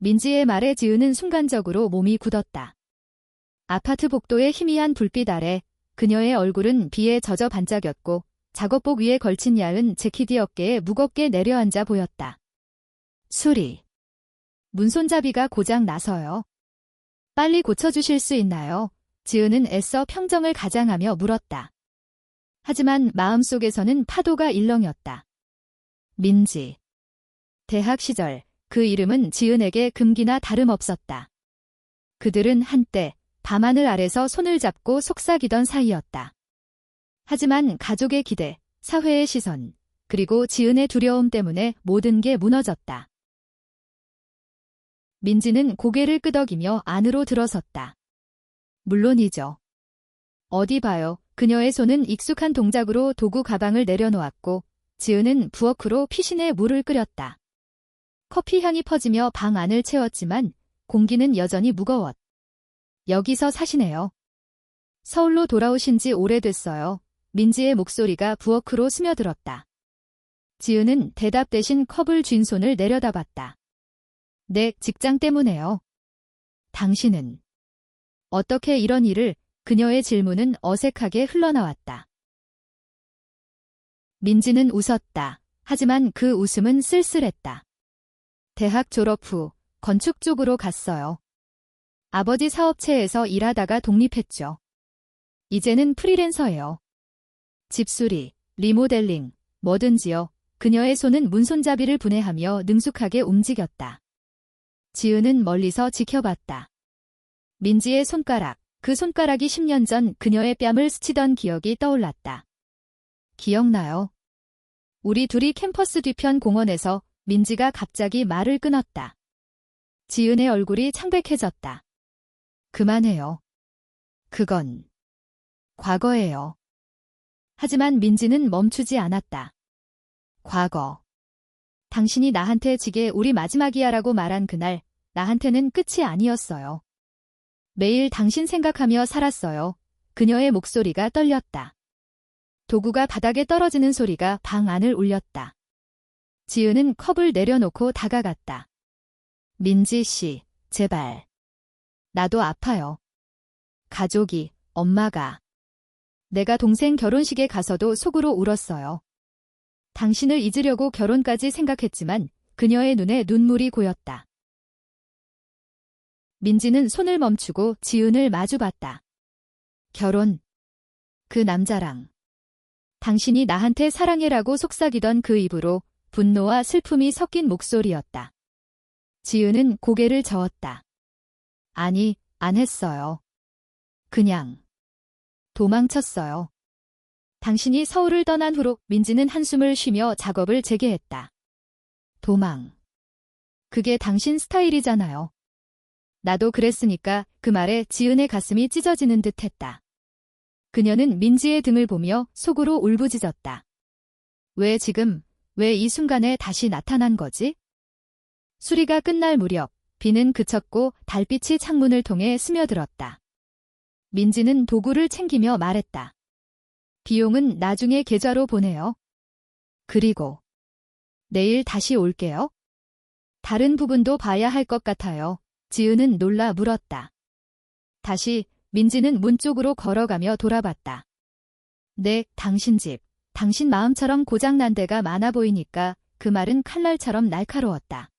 민지의 말에 지은은 순간적으로 몸이 굳었다. 아파트 복도의 희미한 불빛 아래 그녀의 얼굴은 비에 젖어 반짝였고 작업복 위에 걸친 야은 재킷이 어깨에 무겁게 내려앉아 보였다. 수리. 문손잡이가 고장 나서요. 빨리 고쳐주실 수 있나요? 지은은 애써 평정을 가장하며 물었다. 하지만 마음속에서는 파도가 일렁였다. 민지. 대학 시절 그 이름은 지은에게 금기나 다름없었다. 그들은 한때 밤하늘 아래서 손을 잡고 속삭이던 사이였다. 하지만 가족의 기대, 사회의 시선, 그리고 지은의 두려움 때문에 모든 게 무너졌다. 민지는 고개를 끄덕이며 안으로 들어섰다. 물론이죠. 어디 봐요. 그녀의 손은 익숙한 동작으로 도구 가방을 내려놓았고 지은은 부엌으로 피신에 물을 끓였다. 커피 향이 퍼지며 방 안을 채웠지만 공기는 여전히 무거웠다. 여기서 사시네요. 서울로 돌아오신 지 오래됐어요. 민지의 목소리가 부엌으로 스며들었다. 지은은 대답 대신 컵을 쥔 손을 내려다봤다. 네, 직장 때문에요. 당신은 어떻게 이런 일을? 그녀의 질문은 어색하게 흘러나왔다. 민지는 웃었다. 하지만 그 웃음은 쓸쓸했다. 대학 졸업 후 건축 쪽으로 갔어요. 아버지 사업체에서 일하다가 독립했죠. 이제는 프리랜서예요. 집수리, 리모델링, 뭐든지요. 그녀의 손은 문손잡이를 분해하며 능숙하게 움직였다. 지은은 멀리서 지켜봤다. 민지의 손가락, 그 손가락이 10년 전 그녀의 뺨을 스치던 기억이 떠올랐다. 기억나요? 우리 둘이 캠퍼스 뒤편 공원에서 민지가 갑자기 말을 끊었다. 지은의 얼굴이 창백해졌다. 그만해요. 그건 과거예요. 하지만 민지는 멈추지 않았다. 과거. 당신이 나한테 지게 우리 마지막이야라고 말한 그날, 나한테는 끝이 아니었어요. 매일 당신 생각하며 살았어요. 그녀의 목소리가 떨렸다. 도구가 바닥에 떨어지는 소리가 방 안을 울렸다. 지은은 컵을 내려놓고 다가갔다. 민지 씨, 제발. 나도 아파요. 가족이, 엄마가. 내가 동생 결혼식에 가서도 속으로 울었어요. 당신을 잊으려고 결혼까지 생각했지만 그녀의 눈에 눈물이 고였다. 민지는 손을 멈추고 지은을 마주봤다. 결혼. 그 남자랑. 당신이 나한테 사랑해라고 속삭이던 그 입으로 분노와 슬픔이 섞인 목소리였다. 지은은 고개를 저었다. 아니, 안 했어요. 그냥 도망쳤어요. 당신이 서울을 떠난 후로 민지는 한숨을 쉬며 작업을 재개했다. 도망. 그게 당신 스타일이잖아요. 나도 그랬으니까. 그 말에 지은의 가슴이 찢어지는 듯 했다. 그녀는 민지의 등을 보며 속으로 울부짖었다. 왜 지금, 왜 이 순간에 다시 나타난 거지? 수리가 끝날 무렵 비는 그쳤고 달빛이 창문을 통해 스며들었다. 민지는 도구를 챙기며 말했다. 비용은 나중에 계좌로 보내요. 그리고 내일 다시 올게요. 다른 부분도 봐야 할 것 같아요. 지은은 놀라 물었다. 다시 민지는 문 쪽으로 걸어가며 돌아봤다. 네, 당신 집. 당신 마음처럼 고장난 데가 많아 보이니까. 그 말은 칼날처럼 날카로웠다.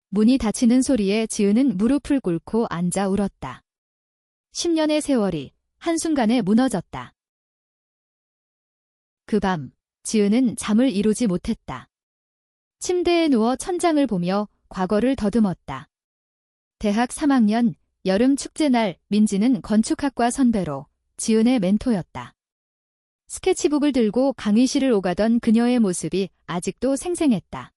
문이 닫히는 소리에 지은은 무릎을 꿇고 앉아 울었다. 10년의 세월이 한순간에 무너졌다. 그 밤, 지은은 잠을 이루지 못했다. 침대에 누워 천장을 보며 과거를 더듬었다. 대학 3학년 여름 축제날 민지는 건축학과 선배로 지은의 멘토였다. 스케치북을 들고 강의실을 오가던 그녀의 모습이 아직도 생생했다.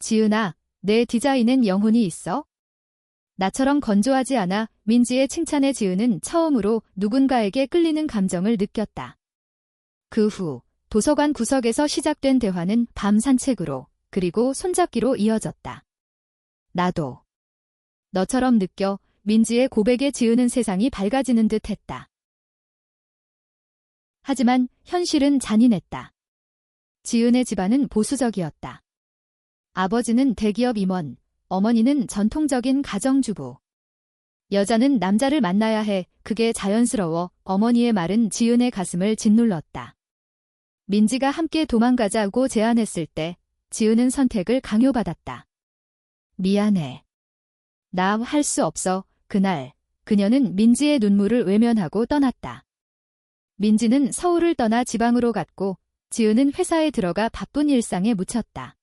지은아, 내 디자인엔 영혼이 있어? 나처럼 건조하지 않아. 민지의 칭찬에 지은은 처음으로 누군가에게 끌리는 감정을 느꼈다. 그 후 도서관 구석에서 시작된 대화는 밤 산책으로 그리고 손잡기로 이어졌다. 나도 너처럼 느껴. 민지의 고백에 지은은 세상이 밝아지는 듯 했다. 하지만 현실은 잔인했다. 지은의 집안은 보수적이었다. 아버지는 대기업 임원, 어머니는 전통적인 가정주부. 여자는 남자를 만나야 해. 그게 자연스러워. 어머니의 말은 지은의 가슴을 짓눌렀다. 민지가 함께 도망가자고 제안했을 때 지은은 선택을 강요받았다. 미안해. 나 할 수 없어. 그날 그녀는 민지의 눈물을 외면하고 떠났다. 민지는 서울을 떠나 지방으로 갔고 지은은 회사에 들어가 바쁜 일상에 묻혔다.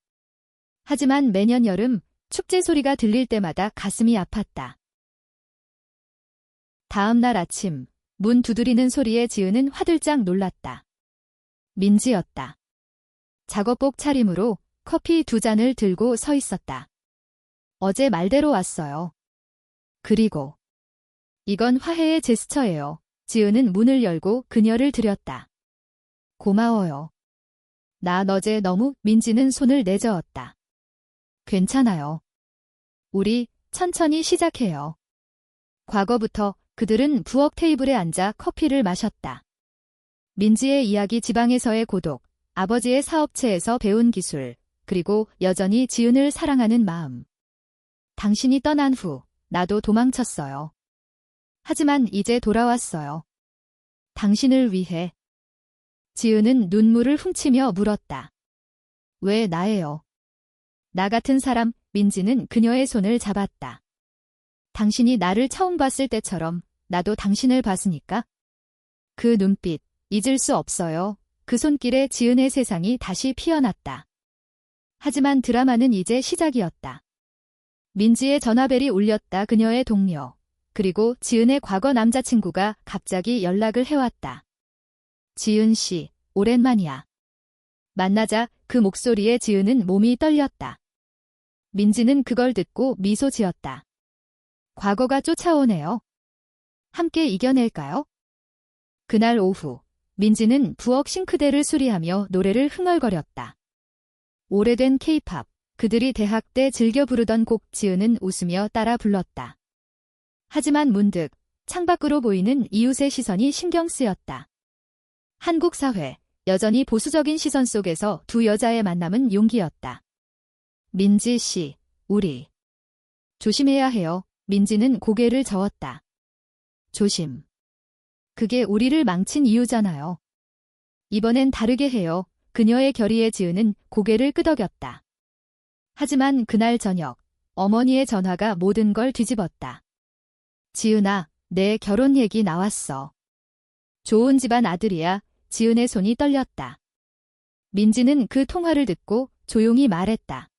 하지만 매년 여름 축제 소리가 들릴 때마다 가슴이 아팠다. 다음 날 아침 문 두드리는 소리에 지은은 화들짝 놀랐다. 민지였다. 작업복 차림으로 커피 2잔을 들고 서 있었다. 어제 말대로 왔어요. 그리고 이건 화해의 제스처예요. 지은은 문을 열고 그녀를 들였다. 고마워요. 나 어제 너무. 민지는 손을 내저었다. 괜찮아요. 우리 천천히 시작해요. 과거부터 그들은 부엌 테이블에 앉아 커피를 마셨다. 민지의 이야기, 지방에서의 고독, 아버지의 사업체에서 배운 기술, 그리고 여전히 지은을 사랑하는 마음. 당신이 떠난 후 나도 도망쳤어요. 하지만 이제 돌아왔어요. 당신을 위해. 지은은 눈물을 훔치며 물었다. 왜 나예요? 나 같은 사람. 민지는 그녀의 손을 잡았다. 당신이 나를 처음 봤을 때처럼 나도 당신을 봤으니까. 그 눈빛, 잊을 수 없어요. 그 손길에 지은의 세상이 다시 피어났다. 하지만 드라마는 이제 시작이었다. 민지의 전화벨이 울렸다. 그녀의 동료, 그리고 지은의 과거 남자친구가 갑자기 연락을 해왔다. 지은 씨, 오랜만이야. 만나자. 그 목소리에 지은은 몸이 떨렸다. 민지는 그걸 듣고 미소 지었다. 과거가 쫓아오네요. 함께 이겨낼까요? 그날 오후, 민지는 부엌 싱크대를 수리하며 노래를 흥얼거렸다. 오래된 케이팝, 그들이 대학 때 즐겨 부르던 곡. 지은은 웃으며 따라 불렀다. 하지만 문득 창밖으로 보이는 이웃의 시선이 신경 쓰였다. 한국 사회, 여전히 보수적인 시선 속에서 두 여자의 만남은 용기였다. 민지 씨, 우리 조심해야 해요. 민지는 고개를 저었다. 조심. 그게 우리를 망친 이유잖아요. 이번엔 다르게 해요. 그녀의 결의에 지은은 고개를 끄덕였다. 하지만 그날 저녁, 어머니의 전화가 모든 걸 뒤집었다. 지은아, 내 결혼 얘기 나왔어. 좋은 집안 아들이야. 지은의 손이 떨렸다. 민지는 그 통화를 듣고 조용히 말했다.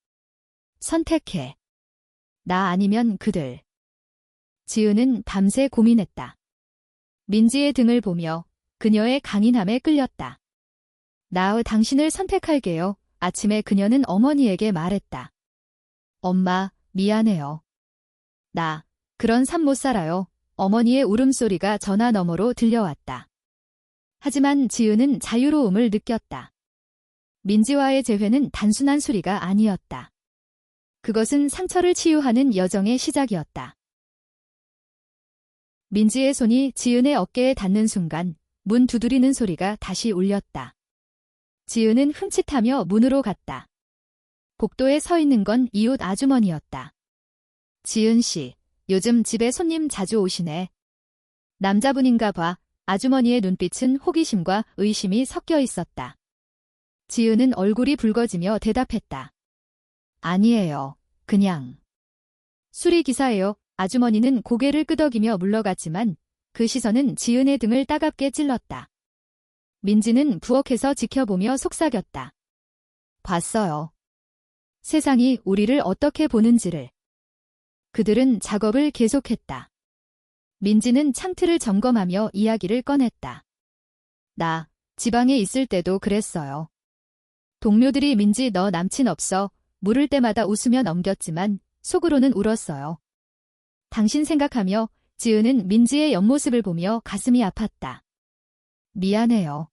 선택해. 나 아니면 그들. 지은은 밤새 고민했다. 민지의 등을 보며 그녀의 강인함에 끌렸다. 나 당신을 선택할게요. 아침에 그녀는 어머니에게 말했다. 엄마, 미안해요. 나 그런 삶 못 살아요. 어머니의 울음소리가 전화 너머로 들려왔다. 하지만 지은은 자유로움을 느꼈다. 민지와의 재회는 단순한 수리가 아니었다. 그것은 상처를 치유하는 여정의 시작이었다. 민지의 손이 지은의 어깨에 닿는 순간 문 두드리는 소리가 다시 울렸다. 지은은 흠칫하며 문으로 갔다. 복도에 서 있는 건 이웃 아주머니였다. 지은 씨, 요즘 집에 손님 자주 오시네. 남자분인가 봐. 아주머니의 눈빛은 호기심과 의심이 섞여 있었다. 지은은 얼굴이 붉어지며 대답했다. 아니에요. 그냥 수리기사예요. 아주머니는 고개를 끄덕이며 물러갔지만 그 시선은 지은의 등을 따갑게 찔렀다. 민지는 부엌에서 지켜보며 속삭였다. 봤어요. 세상이 우리를 어떻게 보는지를. 그들은 작업을 계속했다. 민지는 창틀을 점검하며 이야기를 꺼냈다. 나 지방에 있을 때도 그랬어요. 동료들이 민지 너 남친 없어? 물을 때마다 웃으며 넘겼지만 속으로는 울었어요. 당신 생각하며. 지은은 민지의 옆모습을 보며 가슴이 아팠다. 미안해요.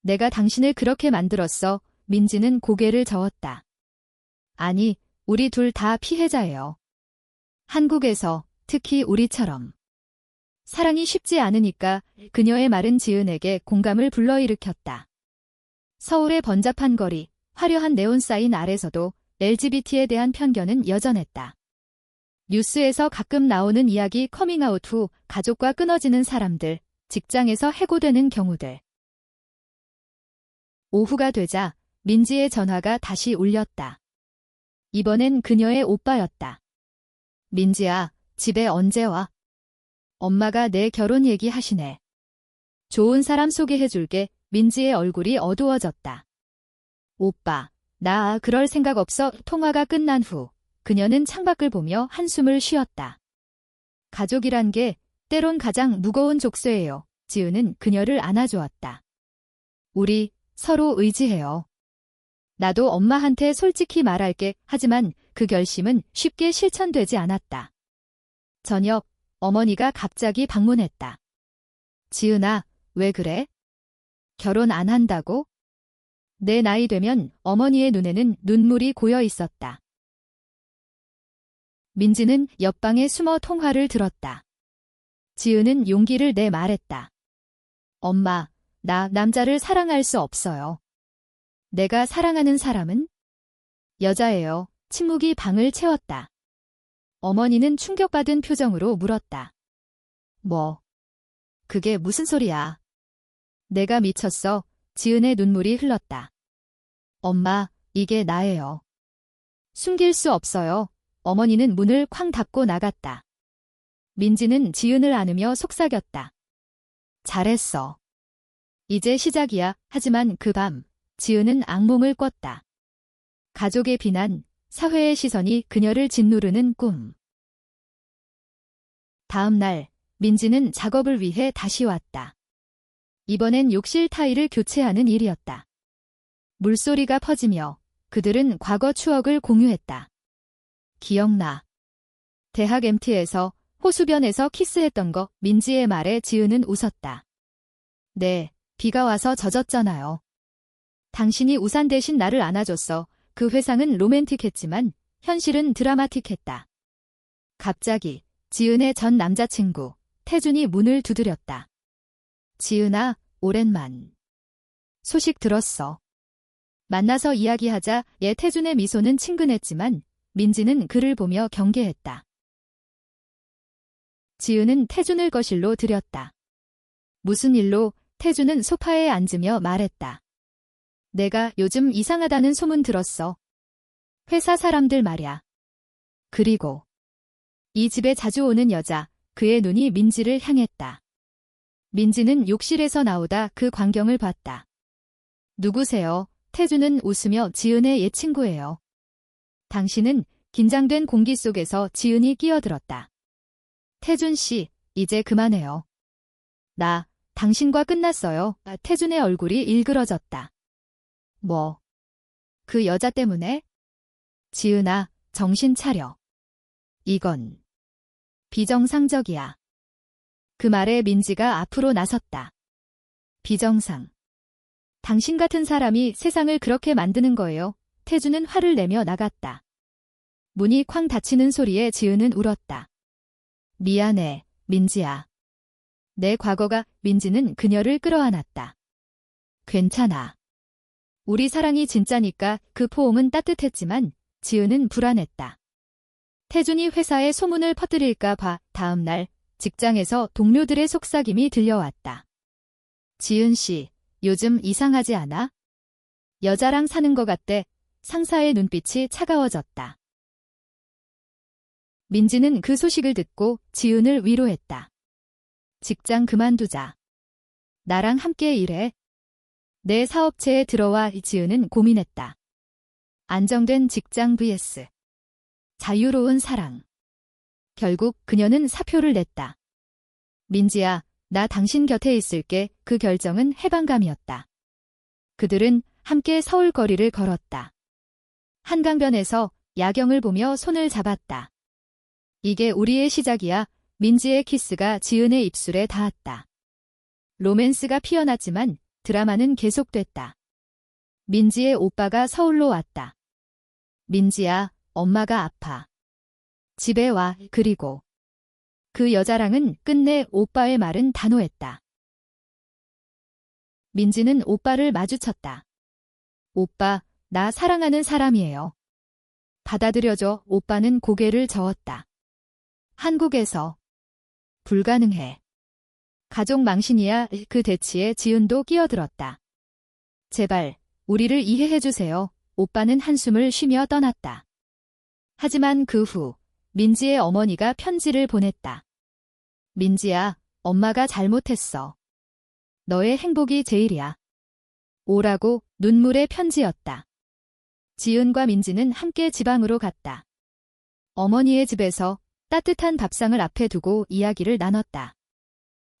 내가 당신을 그렇게 만들었어. 민지는 고개를 저었다. 아니, 우리 둘 다 피해자예요. 한국에서, 특히 우리처럼. 사랑이 쉽지 않으니까. 그녀의 말은 지은에게 공감을 불러일으켰다. 서울의 번잡한 거리, 화려한 네온 사인 아래서도 LGBT에 대한 편견은 여전했다. 뉴스에서 가끔 나오는 이야기 커밍아웃 후 가족과 끊어지는 사람들, 직장에서 해고되는 경우들. 오후가 되자 민지의 전화가 다시 울렸다. 이번엔 그녀의 오빠였다. 민지야, 집에 언제 와? 엄마가 내 결혼 얘기하시네. 좋은 사람 소개해줄게. 민지의 얼굴이 어두워졌다. 오빠, 나 그럴 생각 없어. 통화가 끝난 후 그녀는 창밖을 보며 한숨을 쉬었다. 가족이란 게 때론 가장 무거운 족쇄예요. 지은은 그녀를 안아주었다. 우리 서로 의지해요. 나도 엄마한테 솔직히 말할게. 하지만 그 결심은 쉽게 실천되지 않았다. 저녁, 어머니가 갑자기 방문했다. 지은아, 왜 그래? 결혼 안 한다고? 내 나이 되면 어머니의 눈에는 눈물이 고여 있었다. 민지는 옆방에 숨어 통화를 들었다. 지은은 용기를 내 말했다. 엄마, 나 남자를 사랑할 수 없어요. 내가 사랑하는 사람은? 여자예요. 침묵이 방을 채웠다. 어머니는 충격받은 표정으로 물었다. 뭐? 그게 무슨 소리야? 내가 미쳤어. 지은의 눈물이 흘렀다. 엄마, 이게 나예요. 숨길 수 없어요. 어머니는 문을 쾅 닫고 나갔다. 민지는 지은을 안으며 속삭였다. 잘했어. 이제 시작이야. 하지만 그 밤, 지은은 악몽을 꿨다. 가족의 비난, 사회의 시선이 그녀를 짓누르는 꿈. 다음 날, 민지는 작업을 위해 다시 왔다. 이번엔 욕실 타일을 교체하는 일이었다. 물소리가 퍼지며 그들은 과거 추억을 공유했다. 기억나. 대학 MT에서 호수변에서 키스했던 거. 민지의 말에 지은은 웃었다. 네, 비가 와서 젖었잖아요. 당신이 우산 대신 나를 안아줬어. 그 회상은 로맨틱했지만 현실은 드라마틱했다. 갑자기 지은의 전 남자친구 태준이 문을 두드렸다. 지은아, 오랜만. 소식 들었어. 만나서 이야기하자. 태준의 미소는 친근했지만 민지는 그를 보며 경계했다. 지은은 태준을 거실로 들였다. 무슨 일로? 태준은 소파에 앉으며 말했다. 내가 요즘 이상하다는 소문 들었어. 회사 사람들 말야. 그리고 이 집에 자주 오는 여자. 그의 눈이 민지를 향했다. 민지는 욕실에서 나오다 그 광경을 봤다. 누구세요? 태준은 웃으며 지은의 옛 친구예요. 당신은 긴장된 공기 속에서 지은이 끼어들었다. 태준 씨, 이제 그만해요. 나, 당신과 끝났어요. 태준의 얼굴이 일그러졌다. 뭐? 그 여자 때문에? 지은아, 정신 차려. 이건 비정상적이야. 그 말에 민지가 앞으로 나섰다. 비정상. 당신 같은 사람이 세상을 그렇게 만드는 거예요. 태준은 화를 내며 나갔다. 문이 쾅 닫히는 소리에 지은은 울었다. 미안해, 민지야. 내 과거가. 민지는 그녀를 끌어안았다. 괜찮아. 우리 사랑이 진짜니까. 그 포옹은 따뜻했지만 지은은 불안했다. 태준이 회사에 소문을 퍼뜨릴까 봐. 다음 날 직장에서 동료들의 속삭임이 들려왔다. 지은 씨, 요즘 이상하지 않아? 여자랑 사는 것 같대. 상사의 눈빛이 차가워졌다. 민지는 그 소식을 듣고 지은을 위로했다. 직장 그만두자. 나랑 함께 일해. 내 사업체에 들어와. 지은은 고민했다. 안정된 직장 vs 자유로운 사랑. 결국 그녀는 사표를 냈다. 민지야, 나 당신 곁에 있을게. 그 결정은 해방감이었다. 그들은 함께 서울 거리를 걸었다. 한강변에서 야경을 보며 손을 잡았다. 이게 우리의 시작이야. 민지의 키스가 지은의 입술에 닿았다. 로맨스가 피어났지만 드라마는 계속됐다. 민지의 오빠가 서울로 왔다. 민지야, 엄마가 아파. 집에 와. 그리고 그 여자랑은 끝내. 오빠의 말은 단호했다. 민지는 오빠를 마주쳤다. 오빠, 나 사랑하는 사람이에요. 받아들여줘. 오빠는 고개를 저었다. 한국에서 불가능해. 가족 망신이야. 그 대치에 지은도 끼어들었다. 제발 우리를 이해해주세요. 오빠는 한숨을 쉬며 떠났다. 하지만 그 후 민지의 어머니가 편지를 보냈다. 민지야, 엄마가 잘못했어. 너의 행복이 제일이야. 오라고 눈물의 편지였다. 지은과 민지는 함께 지방으로 갔다. 어머니의 집에서 따뜻한 밥상을 앞에 두고 이야기를 나눴다.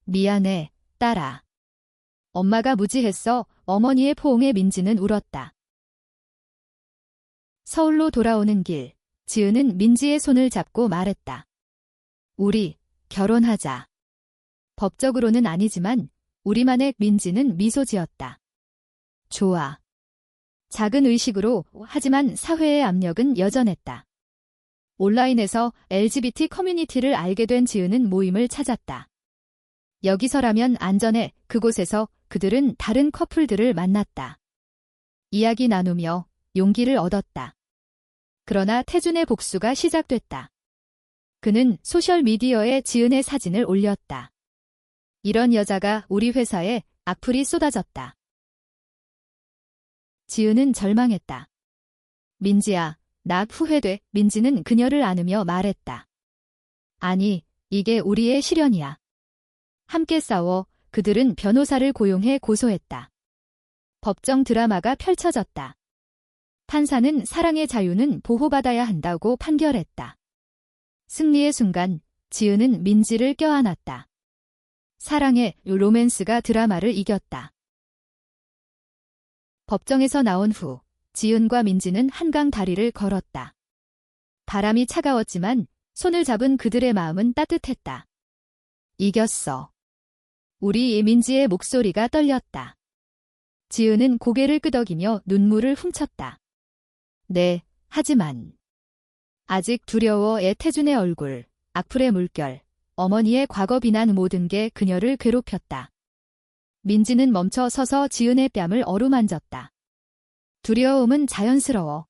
미안해, 딸아. 엄마가 무지했어. 어머니의 포옹에 민지는 울었다. 서울로 돌아오는 길, 지은은 민지의 손을 잡고 말했다. 우리 결혼하자. 법적으로는 아니지만 우리만의. 민지는 미소 지었다. 좋아. 작은 의식으로. 하지만 사회의 압력은 여전했다. 온라인에서 LGBT 커뮤니티를 알게 된 지은은 모임을 찾았다. 여기서라면 안전해. 그곳에서 그들은 다른 커플들을 만났다. 이야기 나누며 용기를 얻었다. 그러나 태준의 복수가 시작됐다. 그는 소셜미디어에 지은의 사진을 올렸다. 이런 여자가 우리 회사에. 악플이 쏟아졌다. 지은은 절망했다. 민지야, 나 후회돼. 민지는 그녀를 안으며 말했다. 아니, 이게 우리의 시련이야. 함께 싸워. 그들은 변호사를 고용해 고소했다. 법정 드라마가 펼쳐졌다. 판사는 사랑의 자유는 보호받아야 한다고 판결했다. 승리의 순간 지은은 민지를 껴안았다. 사랑의 로맨스가 드라마를 이겼다. 법정에서 나온 후 지은과 민지는 한강 다리를 걸었다. 바람이 차가웠지만 손을 잡은 그들의 마음은 따뜻했다. 이겼어. 우리 민지의 목소리가 떨렸다. 지은은 고개를 끄덕이며 눈물을 훔쳤다. 네, 하지만 아직 두려워. 태준의 얼굴, 악플의 물결, 어머니의 과거 비난 모든 게 그녀를 괴롭혔다. 민지는 멈춰 서서 지은의 뺨을 어루만졌다. 두려움은 자연스러워.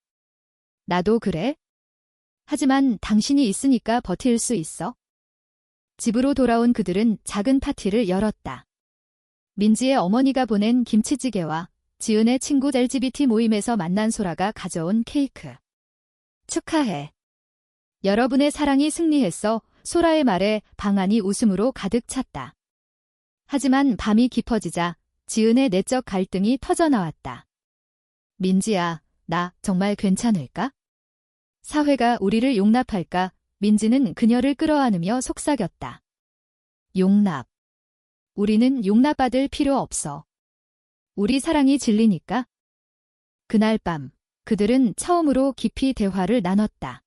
나도 그래? 하지만 당신이 있으니까 버틸 수 있어. 집으로 돌아온 그들은 작은 파티를 열었다. 민지의 어머니가 보낸 김치찌개와 지은의 친구 LGBT 모임에서 만난 소라가 가져온 케이크. 축하해. 여러분의 사랑이 승리했어. 소라의 말에 방 안이 웃음으로 가득 찼다. 하지만 밤이 깊어지자 지은의 내적 갈등이 터져나왔다. 민지야, 나 정말 괜찮을까? 사회가 우리를 용납할까? 민지는 그녀를 끌어안으며 속삭였다. 용납. 우리는 용납받을 필요 없어. 우리 사랑이 진리니까. 그날 밤 그들은 처음으로 깊이 대화를 나눴다.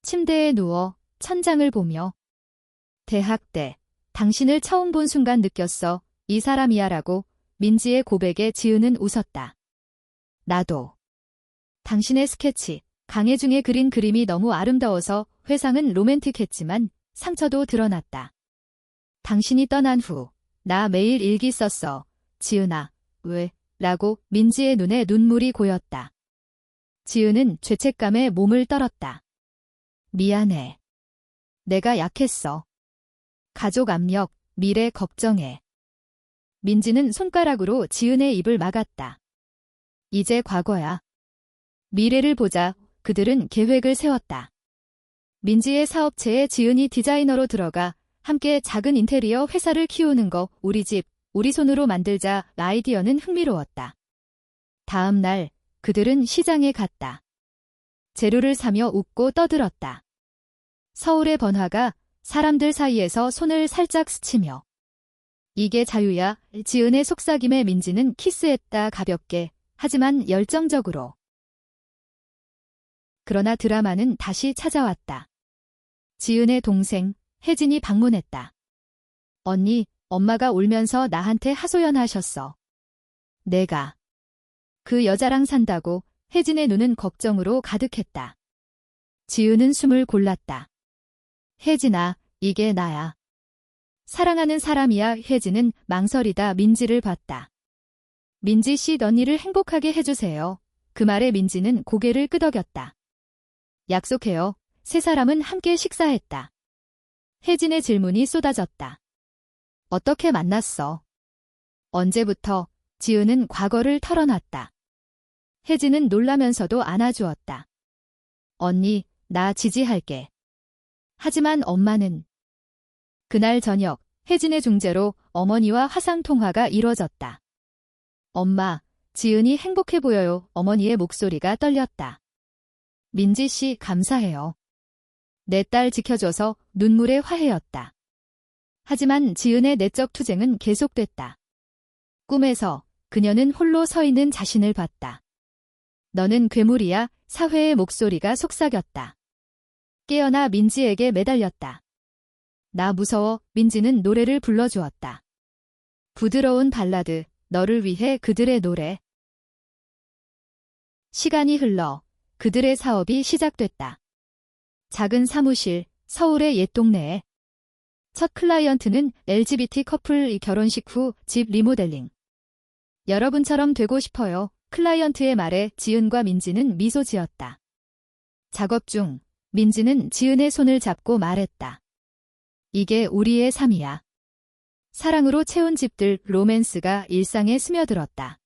침대에 누워 천장을 보며. 대학 때 당신을 처음 본 순간 느꼈어. 이 사람이야 라고. 민지의 고백에 지은은 웃었다. 나도. 당신의 스케치, 강해중에 그린 그림이 너무 아름다워서. 회상은 로맨틱했지만 상처도 드러났다. 당신이 떠난 후 나 매일 일기 썼어. 지은아, 왜? 라고. 민지의 눈에 눈물이 고였다. 지은은 죄책감에 몸을 떨었다. 미안해. 내가 약했어. 가족 압력, 미래 걱정해. 민지는 손가락으로 지은의 입을 막았다. 이제 과거야. 미래를 보자. 그들은 계획을 세웠다. 민지의 사업체에 지은이 디자이너로 들어가 함께 작은 인테리어 회사를 키우는 거. 우리 집, 우리 손으로 만들자. 아이디어는 흥미로웠다. 다음 날 그들은 시장에 갔다. 재료를 사며 웃고 떠들었다. 서울의 번화가, 사람들 사이에서 손을 살짝 스치며. 이게 자유야. 지은의 속삭임에 민지는 키스했다. 가볍게, 하지만 열정적으로. 그러나 드라마는 다시 찾아왔다. 지은의 동생, 혜진이 방문했다. 언니, 엄마가 울면서 나한테 하소연하셨어. 내가 그 여자랑 산다고. 혜진의 눈은 걱정으로 가득했다. 지은은 숨을 골랐다. 혜진아, 이게 나야. 사랑하는 사람이야. 혜진은 망설이다 민지를 봤다. 민지 씨, 언니를 행복하게 해주세요. 그 말에 민지는 고개를 끄덕였다. 약속해요. 세 사람은 함께 식사했다. 혜진의 질문이 쏟아졌다. 어떻게 만났어? 언제부터? 지은은 과거를 털어놨다. 혜진은 놀라면서도 안아주었다. 언니, 나 지지할게. 하지만 엄마는. 그날 저녁, 혜진의 중재로 어머니와 화상통화가 이뤄졌다. 엄마, 지은이 행복해 보여요. 어머니의 목소리가 떨렸다. 민지 씨 감사해요. 내 딸 지켜줘서 눈물의 화해였다. 하지만 지은의 내적 투쟁은 계속됐다. 꿈에서 그녀는 홀로 서 있는 자신을 봤다. 너는 괴물이야. 사회의 목소리가 속삭였다. 깨어나 민지에게 매달렸다. 나 무서워. 민지는 노래를 불러주었다. 부드러운 발라드, 너를 위해 그들의 노래. 시간이 흘러 그들의 사업이 시작됐다. 작은 사무실, 서울의 옛 동네에. 첫 클라이언트는 LGBT 커플 결혼식 후 집 리모델링. 여러분처럼 되고 싶어요. 클라이언트의 말에 지은과 민지는 미소 지었다. 작업 중 민지는 지은의 손을 잡고 말했다. 이게 우리의 삶이야. 사랑으로 채운 집들, 로맨스가 일상에 스며들었다.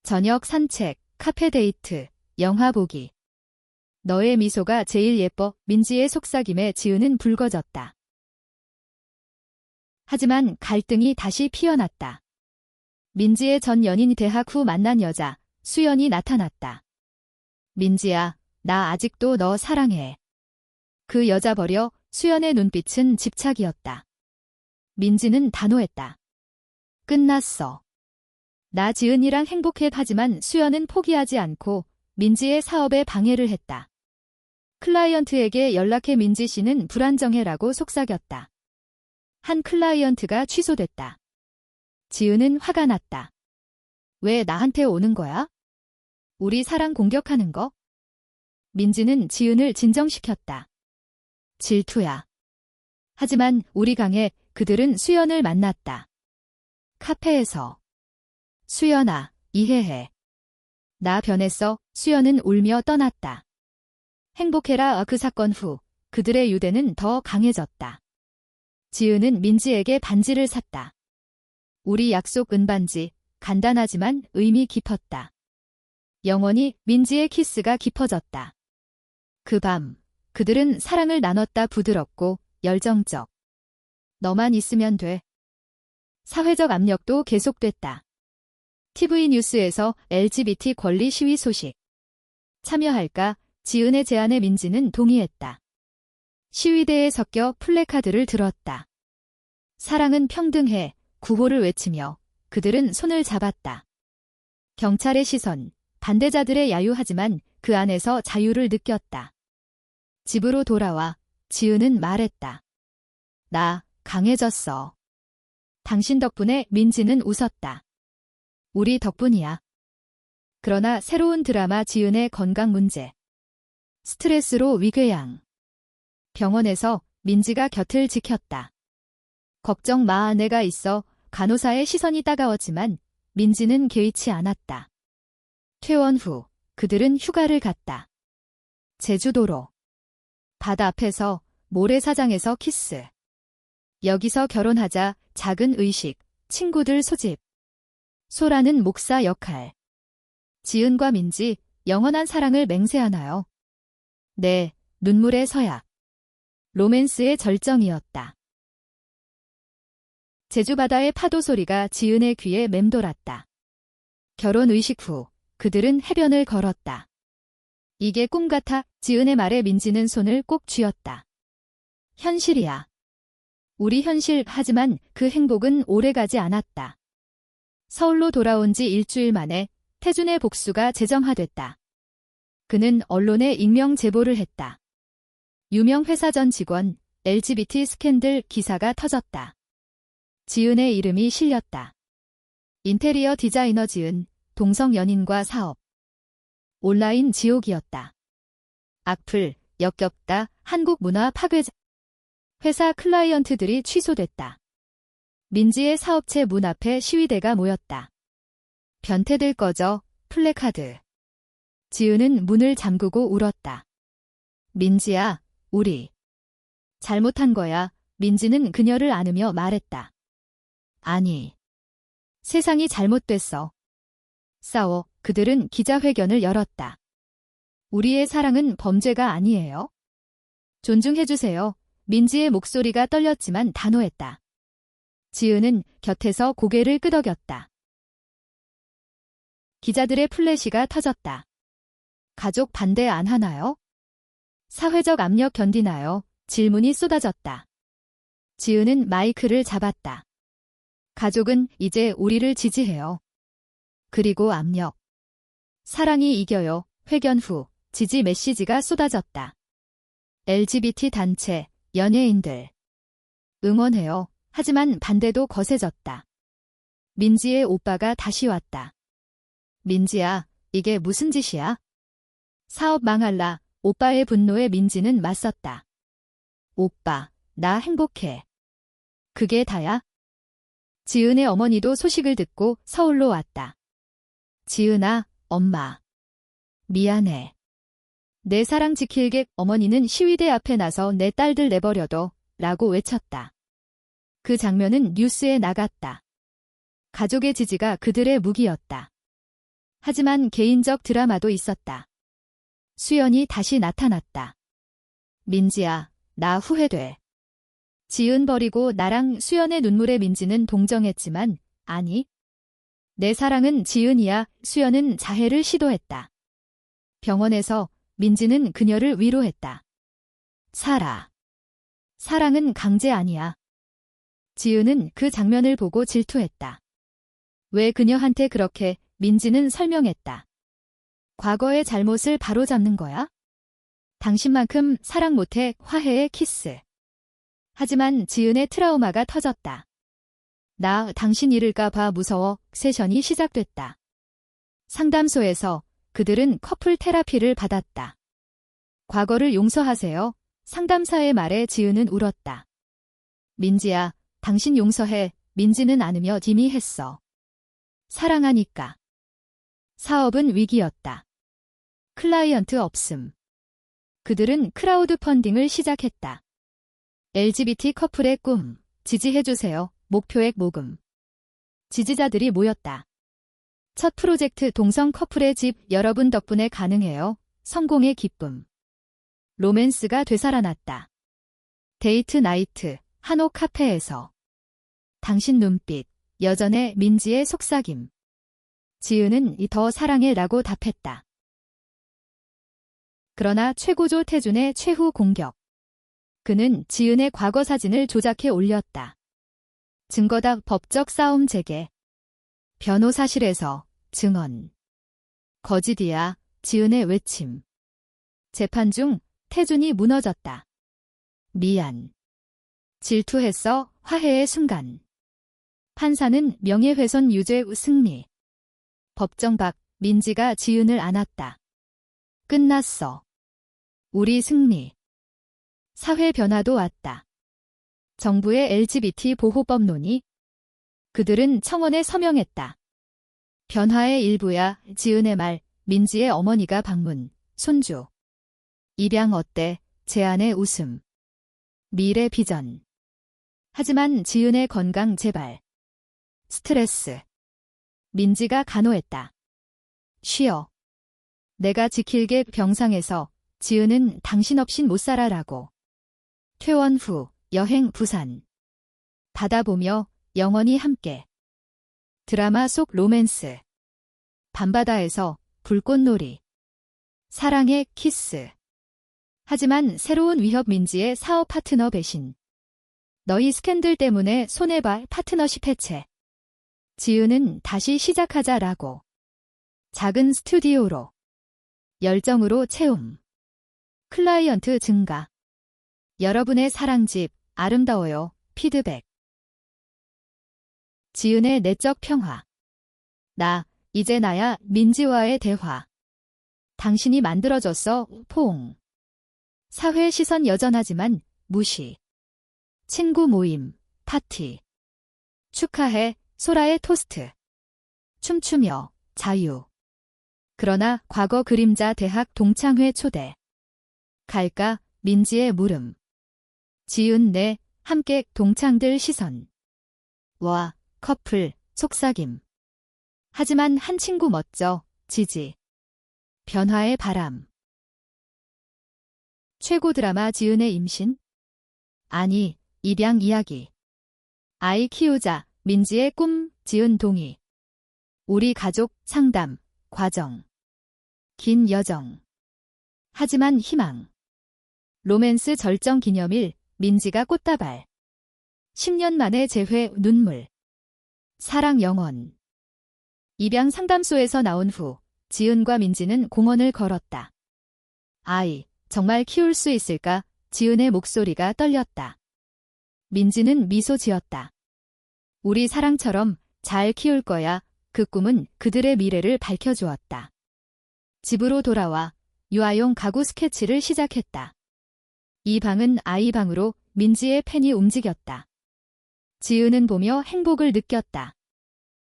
저녁 산책, 카페 데이트, 영화 보기. 너의 미소가 제일 예뻐. 민지의 속삭임에 지은은 붉어졌다. 하지만 갈등이 다시 피어났다. 민지의 전 연인이 대학 후 만난 여자, 수연이 나타났다. 민지야, 나 아직도 너 사랑해. 그 여자 버려. 수연의 눈빛은 집착이었다. 민지는 단호했다. 끝났어. 나 지은이랑 행복해. 하지만 수연은 포기하지 않고 민지의 사업에 방해를 했다. 클라이언트에게 연락해. 민지 씨는 불안정해라고 속삭였다. 한 클라이언트가 취소됐다. 지은은 화가 났다. 왜 나한테 오는 거야? 우리 사랑 공격하는 거? 민지는 지은을 진정시켰다. 질투야. 하지만 우리 강에 그들은 수연을 만났다. 카페에서. 수연아, 이해해. 나 변했어. 수연은 울며 떠났다. 행복해라. 그 사건 후 그들의 유대는 더 강해졌다. 지은은 민지에게 반지를 샀다. 우리 약속 은반지, 간단하지만 의미 깊었다. 영원히. 민지의 키스가 깊어졌다. 그 밤, 그들은 사랑을 나눴다. 부드럽고 열정적. 너만 있으면 돼. 사회적 압력도 계속됐다. TV 뉴스에서 LGBT 권리 시위 소식. 참여할까? 지은의 제안에 민지는 동의했다. 시위대에 섞여 플래카드를 들었다. 사랑은 평등해. 구호를 외치며 그들은 손을 잡았다. 경찰의 시선, 반대자들의 야유하지만 그 안에서 자유를 느꼈다. 집으로 돌아와 지은은 말했다. 나 강해졌어. 당신 덕분에. 민지는 웃었다. 우리 덕분이야. 그러나 새로운 드라마. 지은의 건강 문제. 스트레스로 위궤양. 병원에서 민지가 곁을 지켰다. 걱정 마, 내가 있어. 간호사의 시선이 따가웠지만 민지는 개의치 않았다. 퇴원 후 그들은 휴가를 갔다. 제주도로. 바다 앞에서 모래사장에서 키스. 여기서 결혼하자. 작은 의식. 친구들 소집. 소라는 목사 역할. 지은과 민지, 영원한 사랑을 맹세하나요? 네, 눈물의 서약. 로맨스의 절정이었다. 제주바다의 파도 소리가 지은의 귀에 맴돌았다. 결혼 의식 후 그들은 해변을 걸었다. 이게 꿈 같아. 지은의 말에 민지는 손을 꼭 쥐었다. 현실이야. 우리 현실. 하지만 그 행복은 오래가지 않았다. 서울로 돌아온 지 일주일 만에 태준의 복수가 재정화됐다. 그는 언론에 익명 제보를 했다. 유명 회사 전 직원, LGBT 스캔들 기사가 터졌다. 지은의 이름이 실렸다. 인테리어 디자이너 지은, 동성 연인과 사업. 온라인 지옥이었다. 악플, 역겹다. 한국 문화 파괴자. 회사 클라이언트들이 취소됐다. 민지의 사업체 문 앞에 시위대가 모였다. 변태들 꺼져. 플래카드. 지은은 문을 잠그고 울었다. 민지야, 우리 잘못한 거야. 민지는 그녀를 안으며 말했다. 아니, 세상이 잘못됐어. 싸워. 그들은 기자회견을 열었다. 우리의 사랑은 범죄가 아니에요. 존중해주세요. 민지의 목소리가 떨렸지만 단호했다. 지은은 곁에서 고개를 끄덕였다. 기자들의 플래시가 터졌다. 가족 반대 안 하나요? 사회적 압력 견디나요? 질문이 쏟아졌다. 지은은 마이크를 잡았다. 가족은 이제 우리를 지지해요. 그리고 압력. 사랑이 이겨요. 회견 후 지지 메시지가 쏟아졌다. LGBT 단체, 연예인들. 응원해요. 하지만 반대도 거세졌다. 민지의 오빠가 다시 왔다. 민지야, 이게 무슨 짓이야? 사업 망할라. 오빠의 분노에 민지는 맞섰다. 오빠, 나 행복해. 그게 다야? 지은의 어머니도 소식을 듣고 서울로 왔다. 지은아, 엄마. 미안해. 내 사랑 지킬게. 어머니는 시위대 앞에 나서 내 딸들 내버려둬 라고 외쳤다. 그 장면은 뉴스에 나갔다. 가족의 지지가 그들의 무기였다. 하지만 개인적 드라마도 있었다. 수연이 다시 나타났다. 민지야, 나 후회돼. 지은 버리고 나랑 수연의 눈물에 민지는 동정했지만 아니. 내 사랑은 지은이야. 수연은 자해를 시도했다. 병원에서 민지는 그녀를 위로했다. 살아. 사랑은 강제 아니야. 지은은 그 장면을 보고 질투했다. 왜 그녀한테 그렇게? 민지는 설명했다. 과거의 잘못을 바로잡는 거야? 당신만큼 사랑 못해. 화해의 키스. 하지만 지은의 트라우마가 터졌다. 나 당신 잃을까 봐 무서워. 세션이 시작됐다. 상담소에서 그들은 커플 테라피를 받았다. 과거를 용서하세요. 상담사의 말에 지은은 울었다. 민지야, 당신 용서해. 민지는 안으며 디미했어. 사랑하니까. 사업은 위기였다. 클라이언트 없음. 그들은 크라우드 펀딩을 시작했다. LGBT 커플의 꿈, 지지해주세요. 목표액 모금. 지지자들이 모였다. 첫 프로젝트 동성 커플의 집, 여러분 덕분에 가능해요. 성공의 기쁨. 로맨스가 되살아났다. 데이트 나이트, 한옥 카페에서. 당신 눈빛, 여전의 민지의 속삭임. 지은은 더 사랑해 라고 답했다. 그러나 최고조 태준의 최후 공격. 그는 지은의 과거 사진을 조작해 올렸다. 증거다. 법적 싸움 재개. 변호사실에서 증언. 거짓이야. 지은의 외침. 재판 중 태준이 무너졌다. 미안. 질투했어. 화해의 순간. 판사는 명예훼손 유죄 승리. 법정 밖 민지가 지은을 안았다. 끝났어. 우리 승리. 사회 변화도 왔다. 정부의 LGBT 보호법 논의. 그들은 청원에 서명했다. 변화의 일부야. 지은의 말. 민지의 어머니가 방문. 손주. 입양 어때? 제안의 웃음. 미래 비전. 하지만 지은의 건강 재발. 스트레스. 민지가 간호했다. 쉬어. 내가 지킬게. 병상에서 지은은 당신 없인 못 살아라고. 퇴원 후 여행 부산. 바다 보며 영원히 함께. 드라마 속 로맨스. 밤바다에서 불꽃놀이. 사랑의 키스. 하지만 새로운 위협. 민지의 사업 파트너 배신. 너희 스캔들 때문에 손해봐. 파트너십 해체. 지은은 다시 시작하자라고. 작은 스튜디오로. 열정으로 채움. 클라이언트 증가. 여러분의 사랑집, 아름다워요. 피드백. 지은의 내적 평화. 나, 이제 나야. 민지와의 대화. 당신이 만들어줬어. 포옹. 사회 시선 여전하지만 무시. 친구 모임, 파티. 축하해. 소라의 토스트. 춤추며 자유. 그러나 과거 그림자. 대학 동창회 초대. 갈까? 민지의 물음. 지은 네, 함께 동창들 시선. 와, 커플, 속삭임. 하지만 한 친구 멋져, 지지. 변화의 바람. 최고 드라마 지은의 임신? 아니, 입양 이야기. 아이 키우자, 민지의 꿈, 지은 동의. 우리 가족, 상담, 과정. 긴 여정. 하지만 희망. 로맨스 절정 기념일, 민지가 꽃다발. 10년 만에 재회, 눈물. 사랑 영원. 입양 상담소에서 나온 후 지은과 민지는 공원을 걸었다. 아이, 정말 키울 수 있을까? 지은의 목소리가 떨렸다. 민지는 미소 지었다. 우리 사랑처럼 잘 키울 거야. 그 꿈은 그들의 미래를 밝혀주었다. 집으로 돌아와 유아용 가구 스케치를 시작했다. 이 방은 아이 방으로 민지의 펜이 움직였다. 지은은 보며 행복을 느꼈다.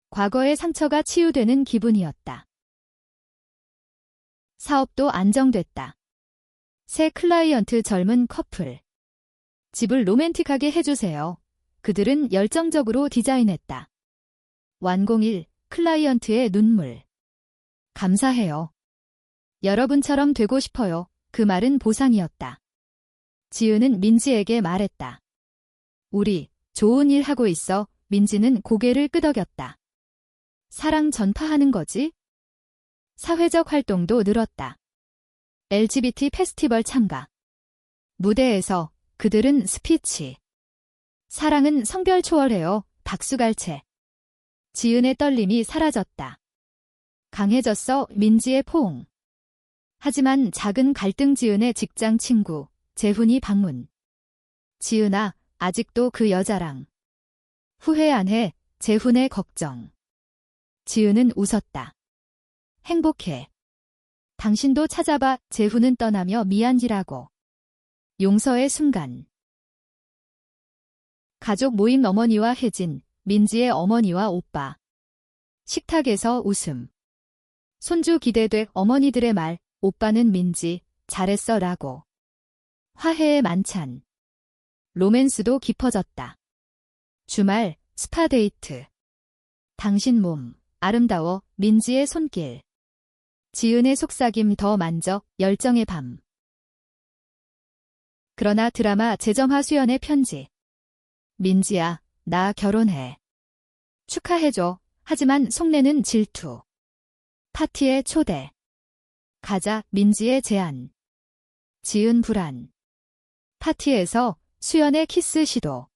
과거의 상처가 치유되는 기분이었다. 사업도 안정됐다. 새 클라이언트 젊은 커플. 집을 로맨틱하게 해주세요. 그들은 열정적으로 디자인했다. 완공일, 클라이언트의 눈물. 감사해요. 여러분처럼 되고 싶어요. 그 말은 보상이었다. 지은은 민지에게 말했다. 우리 좋은 일 하고 있어. 민지는 고개를 끄덕였다. 사랑 전파하는 거지? 사회적 활동도 늘었다. LGBT 페스티벌 참가. 무대에서 그들은 스피치. 사랑은 성별 초월해요. 박수갈채. 지은의 떨림이 사라졌다. 강해졌어. 민지의 포옹. 하지만 작은 갈등. 지은의 직장 친구 재훈이 방문. 지은아, 아직도 그 여자랑. 후회 안 해. 재훈의 걱정. 지은은 웃었다. 행복해. 당신도 찾아봐. 재훈은 떠나며 미안지라고. 용서의 순간. 가족 모임. 어머니와 혜진, 민지의 어머니와 오빠. 식탁에서 웃음. 손주 기대돼. 어머니들의 말, 오빠는 민지, 잘했어 라고. 화해의 만찬. 로맨스도 깊어졌다. 주말, 스파 데이트. 당신 몸, 아름다워. 민지의 손길. 지은의 속삭임. 더 만져. 열정의 밤. 그러나 드라마 재정하 수연의 편지. 민지야, 나 결혼해. 축하해줘. 하지만 속내는 질투. 파티에 초대. 가자. 민지의 제안. 지은 불안. 파티에서 수연의 키스 시도.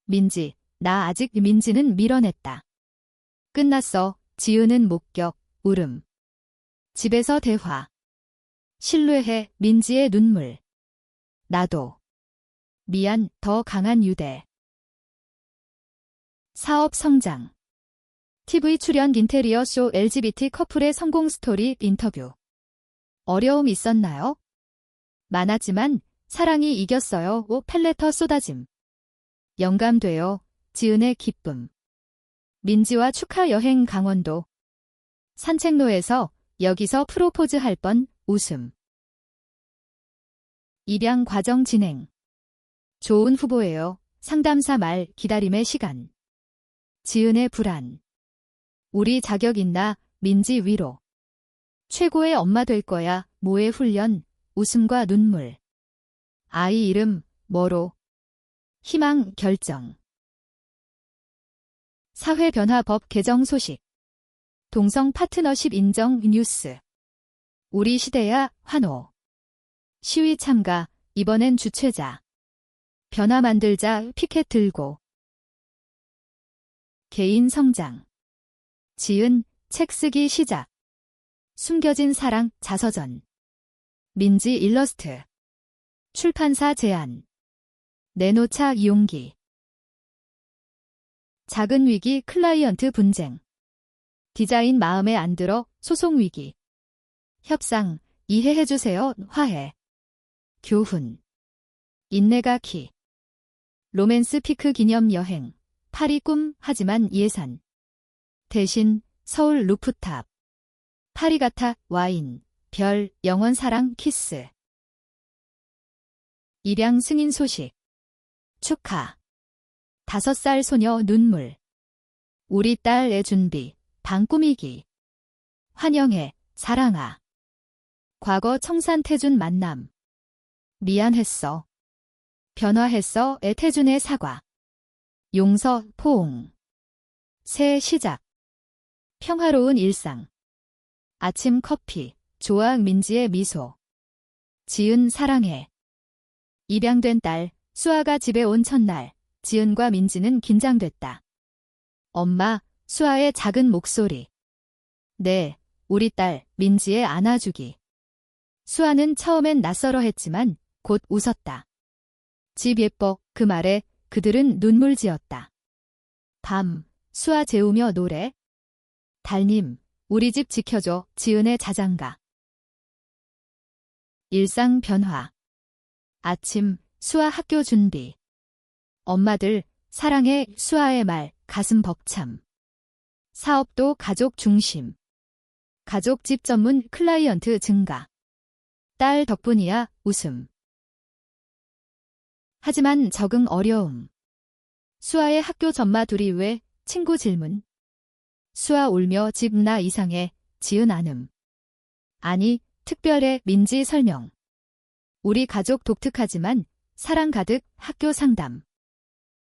민지, 나 아직. 민지는 밀어냈다. 끝났어. 지은은 목격, 울음. 집에서 대화. 신뢰해. 민지의 눈물. 나도. 미안. 더 강한 유대. 사업 성장. TV 출연. 인테리어 쇼. LGBT 커플의 성공 스토리. 인터뷰. 어려움 있었나요? 많았지만 사랑이 이겼어요. 펠레터 쏟아짐. 영감돼요. 지은의 기쁨. 민지와 축하 여행. 강원도. 산책로에서 여기서 프로포즈 할 뻔. 웃음. 입양 과정 진행. 좋은 후보예요. 상담사 말. 기다림의 시간. 지은의 불안. 우리 자격 있나? 민지 위로. 최고의 엄마 될 거야. 모의 훈련. 웃음과 눈물. 아이 이름, 뭐로. 희망. 결정. 사회변화법 개정 소식. 동성 파트너십 인정. 뉴스. 우리 시대야. 환호. 시위 참가. 이번엔 주최자. 변화 만들자. 피켓 들고. 개인 성장. 지은, 책 쓰기 시작. 숨겨진 사랑. 자서전. 민지 일러스트. 출판사 제안. 내놓자. 이용기. 작은 위기. 클라이언트 분쟁. 디자인 마음에 안 들어. 소송 위기. 협상. 이해해주세요. 화해. 교훈. 인내가 키. 로맨스 피크 기념 여행. 파리 꿈. 하지만 예산. 대신 서울 루프탑. 파리 같아. 와인. 별. 영원 사랑. 키스. 입양 승인 소식. 축하. 5살 소녀 눈물. 우리 딸 애 준비. 방 꾸미기. 환영해, 사랑아. 과거 청산 태준 만남. 미안했어. 변화했어, 애 태준의 사과. 용서, 포옹. 새 시작. 평화로운 일상. 아침 커피. 조아 민지의 미소. 지은 사랑해. 입양된 딸, 수아가 집에 온 첫날, 지은과 민지는 긴장됐다. 엄마, 수아의 작은 목소리. 네, 우리 딸, 민지의 안아주기. 수아는 처음엔 낯설어 했지만 곧 웃었다. 집 예뻐, 그 말에 그들은 눈물 지었다. 밤, 수아 재우며 노래. 달님, 우리 집 지켜줘, 지은의 자장가. 일상 변화. 아침, 수아 학교 준비. 엄마들, 사랑해, 수아의 말, 가슴 벅참. 사업도 가족 중심. 가족 집 전문 클라이언트 증가. 딸 덕분이야, 웃음. 하지만 적응 어려움. 수아의 학교 전마 둘이 왜, 친구 질문. 수아 울며 집 나 이상해, 지은 안음. 아니, 특별해, 민지 설명. 우리 가족 독특하지만 사랑 가득 학교 상담.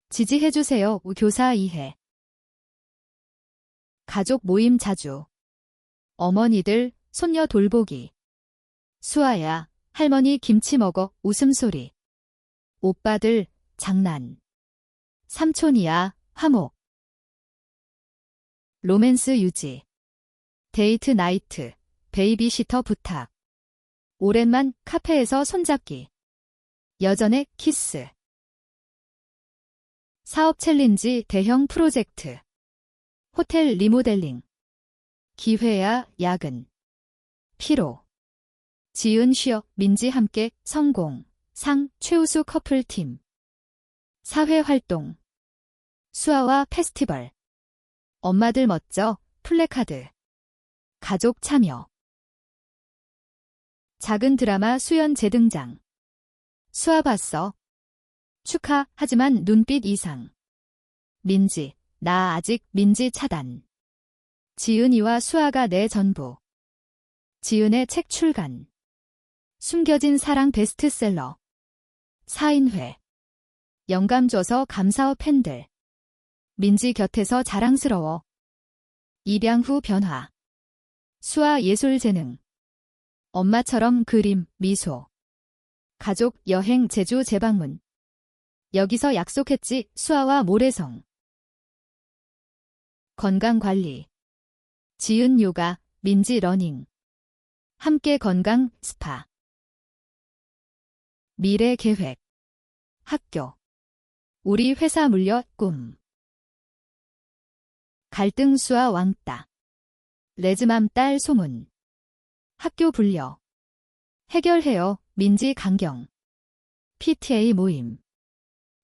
지지해주세요, 교사 이해. 가족 모임 자주. 어머니들, 손녀 돌보기. 수아야, 할머니 김치 먹어, 웃음소리. 오빠들, 장난. 삼촌이야, 화목. 로맨스 유지. 데이트 나이트, 베이비시터 부탁. 오랜만 카페에서 손잡기. 여전의 키스. 사업 챌린지 대형 프로젝트. 호텔 리모델링. 기회야, 야근. 피로. 지은 쉬어, 민지 함께, 성공. 상, 최우수 커플팀. 사회활동. 수아와 페스티벌. 엄마들 멋져, 플래카드. 가족 참여. 작은 드라마 수연 재등장. 수아 봤어. 축하, 하지만 눈빛 이상. 민지, 나 아직 민지 차단. 지은이와 수아가 내 전부. 지은의 책 출간. 숨겨진 사랑 베스트셀러. 사인회. 영감 줘서 감사어 팬들. 민지 곁에서 자랑스러워. 입양 후 변화. 수아 예술 재능. 엄마처럼 그림, 미소. 가족 여행 제주 재방문. 여기서 약속했지, 수아와 모래성. 건강관리. 지은 요가, 민지 러닝. 함께 건강, 스파. 미래 계획. 학교. 우리 회사 물려, 꿈. 갈등 수아 왕따. 레즈맘 딸 소문. 학교 불려. 해결해요, 민지 강경. PTA 모임.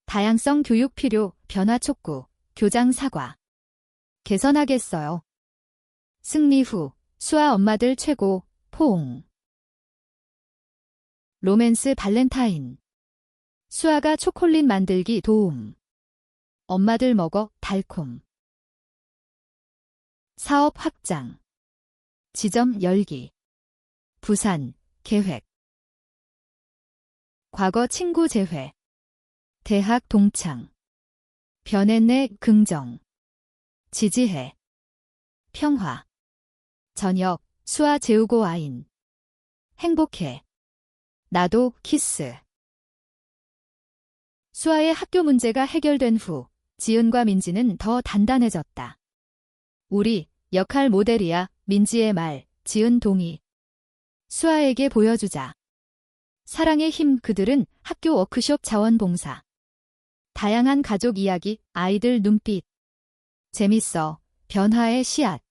다양성 교육 필요, 변화 촉구, 교장 사과. 개선하겠어요. 승리 후, 수아 엄마들 최고, 포옹. 로맨스 발렌타인. 수아가 초콜릿 만들기 도움. 엄마들 먹어, 달콤. 사업 확장. 지점 열기. 부산, 계획. 과거 친구 재회. 대학 동창. 변했네, 긍정. 지지해. 평화. 저녁, 수아 재우고 아인. 행복해. 나도 키스. 수아의 학교 문제가 해결된 후, 지은과 민지는 더 단단해졌다. 우리, 역할 모델이야, 민지의 말, 지은 동의. 수아에게 보여주자. 사랑의 힘. 그들은 학교 워크숍 자원봉사. 다양한 가족 이야기, 아이들 눈빛. 재밌어. 변화의 씨앗.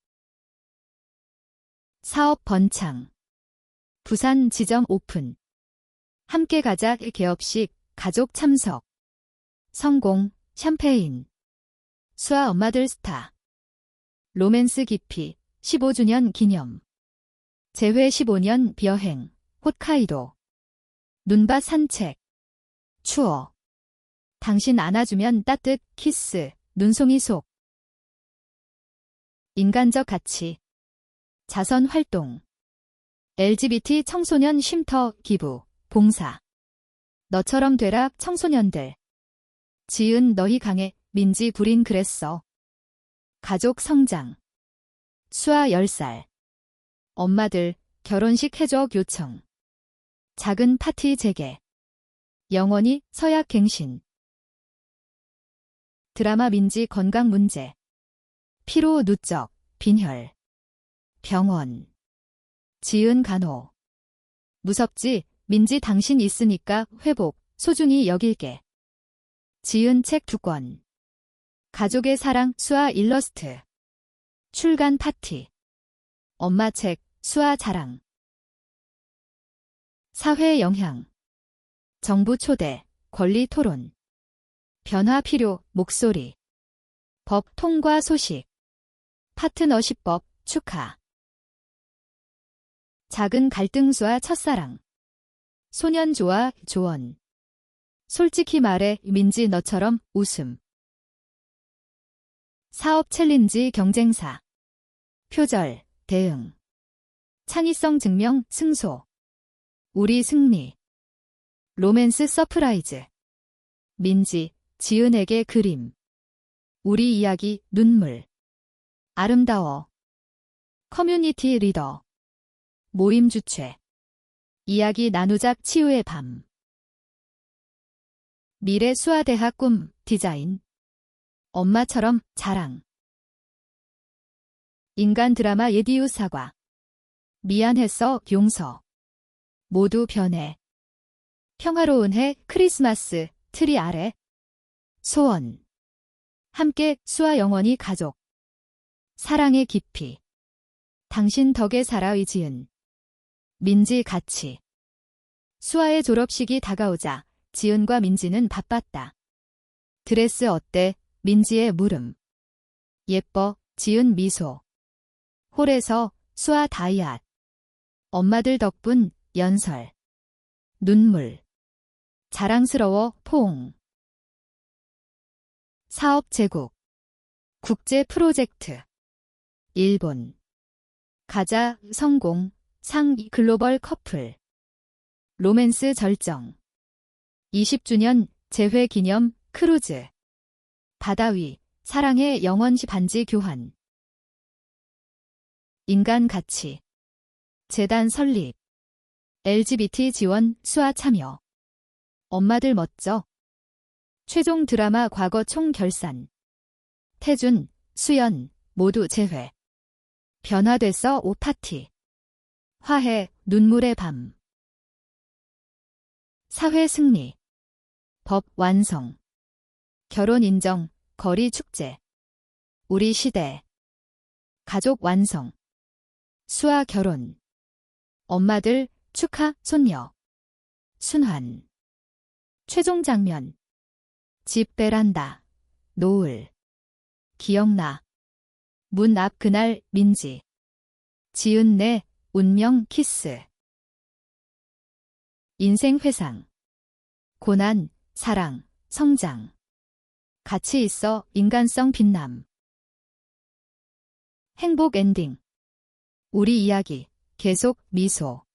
사업 번창. 부산 지점 오픈. 함께 가자 개업식, 가족 참석. 성공, 샴페인. 수아 엄마들 스타. 로맨스 깊이, 15주년 기념. 재회 15년 비여행, 홋카이도. 눈밭 산책. 추워. 당신 안아주면 따뜻, 키스, 눈송이 속. 인간적 가치. 자선 활동. LGBT 청소년 쉼터 기부, 봉사. 너처럼 되라 청소년들. 지은 너희 강해, 민지 불인 그랬어. 가족 성장. 수아 10살. 엄마들, 결혼식 해줘 요청. 작은 파티 재개. 영원히 서약 갱신. 드라마 민지 건강 문제. 피로 누적, 빈혈. 병원. 지은 간호. 무섭지, 민지 당신 있으니까 회복, 소중히 여길게. 지은 책 2권. 가족의 사랑, 수아 일러스트. 출간 파티. 엄마 책, 수아 자랑. 사회 영향. 정부 초대, 권리 토론. 변화 필요, 목소리. 법 통과 소식. 파트너십법, 축하. 작은 갈등 수아 첫사랑. 소년 좋아, 조언. 솔직히 말해, 민지 너처럼 웃음. 사업 챌린지 경쟁사. 표절, 대응. 창의성 증명, 승소. 우리 승리. 로맨스 서프라이즈. 민지, 지은에게 그림. 우리 이야기, 눈물. 아름다워. 커뮤니티 리더. 모임 주최. 이야기 나누자 치유의 밤. 미래 수아대학 꿈, 디자인. 엄마처럼 자랑. 인간 드라마 예디우 사과. 미안했어, 용서. 모두 변해. 평화로운 해, 크리스마스, 트리 아래. 소원. 함께 수아 영원히 가족. 사랑의 깊이. 당신 덕에 살아 이지은. 민지 가치. 수아의 졸업식이 다가오자 지은과 민지는 바빴다. 드레스 어때? 민지의 물음. 예뻐, 지은 미소. 홀에서 수아 다이앗. 엄마들 덕분 연설. 눈물. 자랑스러워 포옹. 사업 제국. 국제 프로젝트. 일본. 가자 성공. 상 글로벌 커플. 로맨스 절정. 20주년 재회 기념 크루즈. 바다 위 사랑의 영원시 반지 교환. 인간 가치. 재단 설립. LGBT 지원 수아 참여. 엄마들 멋져. 최종 드라마 과거 총 결산. 태준, 수연 모두 재회. 변화됐어 오파티. 화해, 눈물의 밤. 사회 승리. 법 완성. 결혼 인정, 거리 축제. 우리 시대. 가족 완성. 수아 결혼. 엄마들 축하, 손녀. 순환. 최종 장면. 집 베란다. 노을. 기억나. 문 앞 그날 민지. 지은 내 운명 키스. 인생 회상. 고난, 사랑, 성장. 가치 있어 인간성 빛남. 행복 엔딩. 우리 이야기 계속 미소.